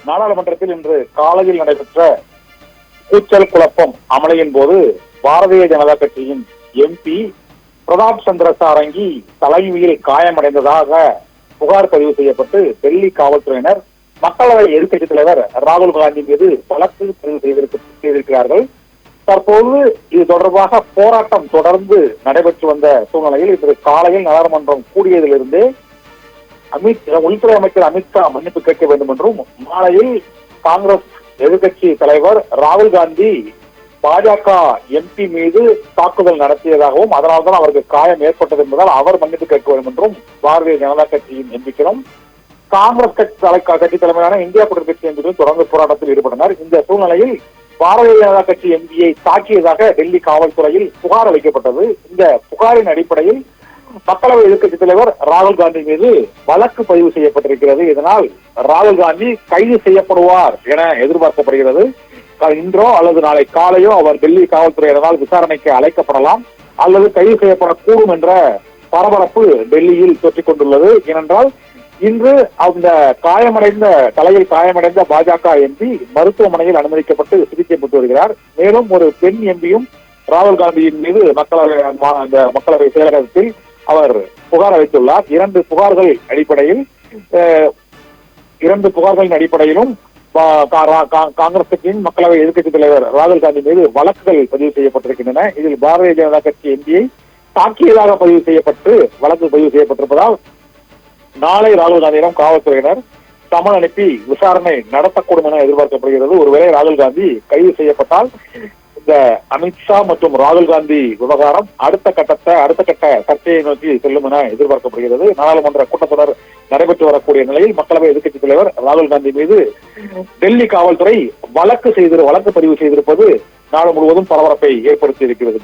நாடாளுமன்றத்தில் இன்று காலையில் நடைபெற்ற கூச்சல் குழப்பம் அமளியின் போது பாரதிய ஜனதா கட்சியின் எம்பி பிரதாப் சந்திர சாரங்கி தலைமையில் காயமடைந்ததாக புகார் பதிவு செய்யப்பட்டு டெல்லி காவல்துறையினர் மக்களவை எதிர்க்கட்சித் தலைவர் ராகுல் காந்தி மீது வழக்கு பதிவு செய்திருக்கிறார்கள். தற்போது இது தொடர்பாக போராட்டம் தொடர்ந்து நடைபெற்று வந்த சூழ்நிலையில் இன்று காலையில் நாடாளுமன்றம் கூடியதிலிருந்தே உள்துறை அமைச்சர் அமித்ஷா மன்னிப்பு கேட்க வேண்டும் என்றும், மாலையில் காங்கிரஸ் எதிர்கட்சி தலைவர் ராகுல் காந்தி பாஜக எம்பி மீது தாக்குதல் நடத்தியதாகவும் அதனால்தான் அவருக்கு காயம் ஏற்பட்டது என்பதால் அவர் மன்னிப்பு கேட்க வேண்டும் என்றும் பாரதிய ஜனதா கட்சியின் எம்பிக்களும் காங்கிரஸ் கட்சி தலைமையிலான இந்தியா கூட்டணி கட்சி எம்பிக்களும் தொடர்ந்து போராட்டத்தில் ஈடுபட்டனர். இந்த சூழ்நிலையில் பாரதிய ஜனதா கட்சி எம்பியை தாக்கியதாக டெல்லி காவல்துறையில் புகார் அளிக்கப்பட்டது. இந்த புகாரின் அடிப்படையில் மக்களவை எதிர்க்கட்சித் தலைவர் ராகுல் காந்தி மீது வழக்கு பதிவு செய்யப்பட்டிருக்கிறது. இதனால் ராகுல் காந்தி கைது செய்யப்படுவார் என எதிர்பார்க்கப்படுகிறது. இன்றோ அல்லது நாளை காலையோ அவர் டெல்லி காவல்துறையினரால் விசாரணைக்கு அழைக்கப்படலாம் அல்லது கைது செய்யப்படக்கூடும் என்ற பரபரப்பு டெல்லியில் தொற்றிக் கொண்டுள்ளது. ஏனென்றால் இன்று அந்த தலையில் காயமடைந்த பாஜக எம்பி மருத்துவமனையில் அனுமதிக்கப்பட்டு சிகிச்சை பெற்று வருகிறார். மேலும் ஒரு பெண் எம்பியும் ராகுல் காந்தியின் மீது மக்களவை செயலகத்தில் அவர் புகார் அளித்துள்ளார். இரண்டு புகார்களின் அடிப்படையிலும் காங்கிரஸ் கட்சியின் மக்களவை எதிர்க்கட்சித் தலைவர் ராகுல் காந்தி மீது வழக்குகள் பதிவு செய்யப்பட்டிருக்கின்றன. இதில் பாரதிய ஜனதா கட்சி எம்பியை தாக்கியதாக வழக்கு பதிவு செய்யப்பட்டிருப்பதால் நாளை ராகுல் காந்தியிடம் காவல்துறையினர் சமன் அனுப்பி விசாரணை நடத்தக்கூடும் என எதிர்பார்க்கப்படுகிறது. ஒருவேளை ராகுல் காந்தி கைது செய்யப்பட்டால் இந்த அமித்ஷா மற்றும் ராகுல் காந்தி விவகாரம் அடுத்த கட்ட சர்ச்சையை நோக்கி செல்லும் என எதிர்பார்க்கப்படுகிறது. நாடாளுமன்ற கூட்டத்தொடர் நடைபெற்று வரக்கூடிய நிலையில் மக்களவை எதிர்க்கட்சித் தலைவர் ராகுல் காந்தி மீது டெல்லி காவல்துறை வழக்கு பதிவு செய்திருப்பது நாடு முழுவதும் பரபரப்பை ஏற்படுத்தி இருக்கிறது.